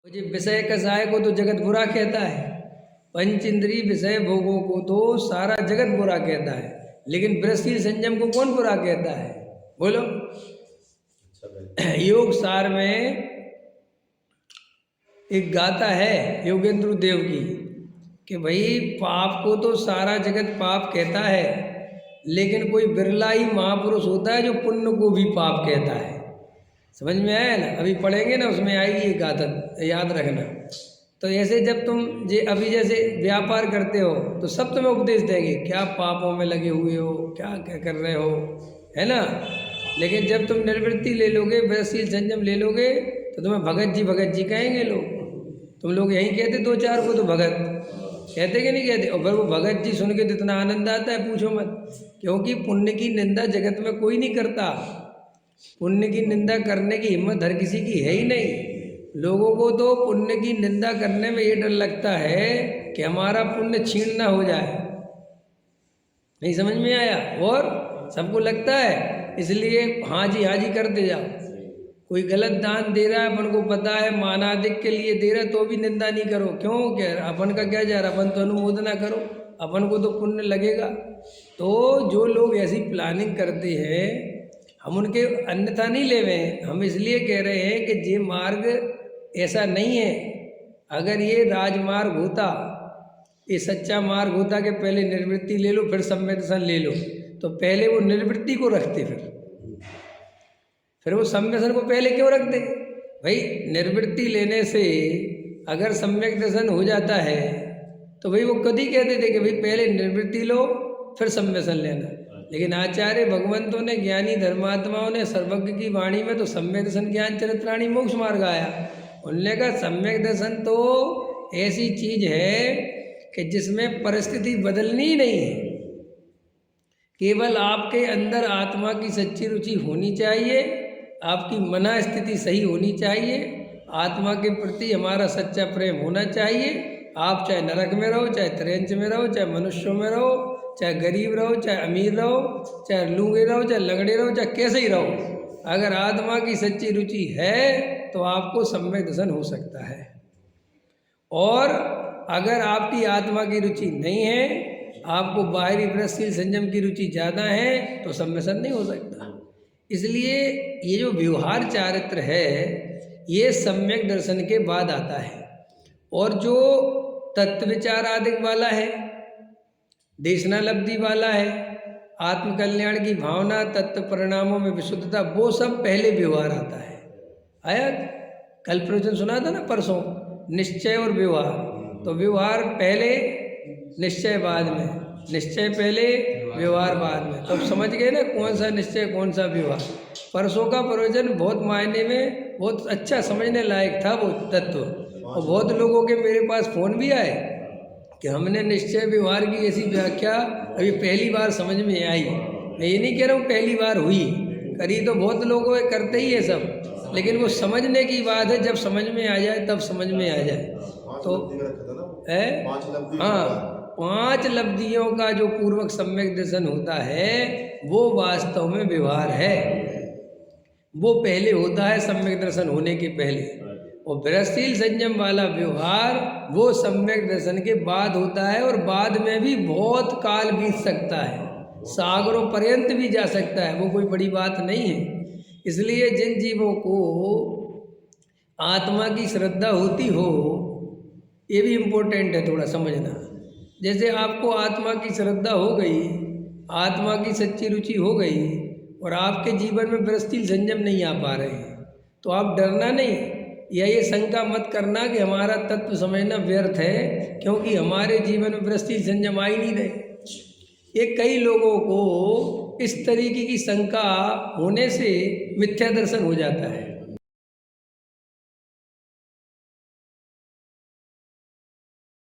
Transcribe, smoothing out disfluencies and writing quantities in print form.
मुझे विषय कसाय को तो जगत बुरा कहता है, पंच इंद्रिय विषय भोगों को तो सारा जगत बुरा कहता है, लेकिन वृषशील संयम को कौन बुरा कहता है? बोलो। योग सार में एक गाथा है योगेंद्र देव की कि भाई पाप को तो सारा जगत पाप कहता है, लेकिन कोई बिरला ही महापुरुष होता है जो पुण्य को भी पाप कहता है। समझ में आया ना? अभी पढ़ेंगे ना, उसमें आएगी ये गाथा, याद रखना। तो ऐसे जब तुम अभी जैसे व्यापार करते हो तो सब तुम्हें उपदेश देंगे, क्या पापों में लगे हुए हो, क्या क्या कर रहे हो, है ना। लेकिन जब तुम निर्वृत्ति ले लोगे, वृषशील संयम ले लोगे, तो तुम्हें भगत जी कहेंगे लोग। तुम लोग यही कहते दो चार को तो भगत कहते कि नहीं कहते? और फिर वो भगत जी सुन के तो इतना आनंद आता है पूछो मत, क्योंकि पुण्य की निंदा जगत में कोई नहीं करता। पुण्य की निंदा करने की हिम्मत हर किसी की है ही नहीं। लोगों को तो पुण्य की निंदा करने में ये डर लगता है कि हमारा पुण्य छीन ना हो जाए। नहीं समझ में आया? और सबको लगता है, इसलिए हाँ जी करते जाओ। कोई गलत दान दे रहा है, अपन को पता है मानाधिक के लिए दे रहा है, तो भी निंदा नहीं करो। क्यों? कह रहा अपन का क्या जा रहा, अपन तो अनुमोदना करो, अपन को तो पुण्य लगेगा। तो जो लोग ऐसी प्लानिंग करते हैं, हम उनके अन्यथा नहीं ले रहे हैं, हम इसलिए कह रहे हैं कि ये मार्ग ऐसा नहीं है। अगर ये राजमार्ग होता, ये सच्चा मार्ग होता कि पहले निर्वृत्ति ले लो फिर सम्यक दर्शन ले लो, तो पहले वो निर्वृत्ति को रखते, फिर वो सम्यक दर्शन को पहले क्यों रखते? भाई निर्वृत्ति लेने से अगर सम्यक दर्शन हो जाता है तो भाई वो कभी कहते थे कि भाई पहले निर्वृत्ति लो फिर सम्यक दर्शन लेना। लेकिन आचार्य भगवंतों ने, ज्ञानी धर्मात्माओं ने सर्वज्ञ की वाणी में तो सम्यक दर्शन ज्ञान चरित्राणी मोक्ष मार्ग आया। उन्होंने कहा सम्यक दर्शन तो ऐसी चीज है कि जिसमें परिस्थिति बदलनी ही नहीं है, केवल आपके अंदर आत्मा की सच्ची रुचि होनी चाहिए, आपकी मना स्थिति सही होनी चाहिए, आत्मा के प्रति हमारा सच्चा प्रेम होना चाहिए। आप चाहे नरक में रहो, चाहे त्रेंच में रहो, चाहे मनुष्यों में रहो, चाहे गरीब रहो, चाहे अमीर रहो, चाहे लूंगे रहो, चाहे लंगड़े रहो, चाहे कैसे ही रहो, अगर आत्मा की सच्ची रुचि है तो आपको सम्यक दर्शन हो सकता है। और अगर आपकी आत्मा की रुचि नहीं है, आपको बाहरी वृषशील संयम की रुचि ज़्यादा है, तो सम्यक दर्शन नहीं हो सकता। इसलिए ये जो व्यवहार चारित्र है ये सम्यक दर्शन के बाद आता है। और जो तत्व विचार आदि वाला है, देशनालब्धि वाला है, आत्मकल्याण की भावना, तत्व परिणामों में विशुद्धता, वो सब पहले व्यवहार आता है। आया? कल प्रवचन सुना था ना परसों, निश्चय और व्यवहार। तो व्यवहार पहले, निश्चय बाद में, निश्चय पहले व्यवहार बाद में। तो अब समझ गए ना कौन सा निश्चय कौन सा व्यवहार। परसों का प्रवचन बहुत मायने में बहुत अच्छा समझने लायक था वो तत्व। और बहुत लोगों के मेरे पास फोन भी आए कि हमने निश्चय व्यवहार की ऐसी व्याख्या अभी पहली बार समझ में आई। मैं ये नहीं कह रहा हूँ पहली बार हुई, करी तो बहुत लोगों करते ही है सब, लेकिन वो समझने की बात है, जब समझ में आ जाए तब समझ में आ जाए। तो है हाँ, 5 लब्धियों का जो पूर्वक सम्यक दर्शन होता है वो वास्तव में व्यवहार है। वो पहले होता है सम्यक दर्शन होने के पहले। और वृषशील संयम वाला व्यवहार वो सम्यक दर्शन के बाद होता है, और बाद में भी बहुत काल बीत सकता है, सागरों पर्यंत भी जा सकता है, वो कोई बड़ी बात नहीं है। इसलिए जिन जीवों को आत्मा की श्रद्धा होती हो, ये भी इम्पोर्टेंट है थोड़ा समझना। जैसे आपको आत्मा की श्रद्धा हो गई, आत्मा की सच्ची रुचि हो गई, और आपके जीवन में वृषशील संयम नहीं आ पा रहे हैं, तो आप डरना नहीं, या ये शंका मत करना कि हमारा तत्व समझना व्यर्थ है क्योंकि हमारे जीवन में वृषशील संयम आ ही नहीं रहे। ये कई लोगों को इस तरीके की शंका होने से मिथ्या दर्शन हो जाता है।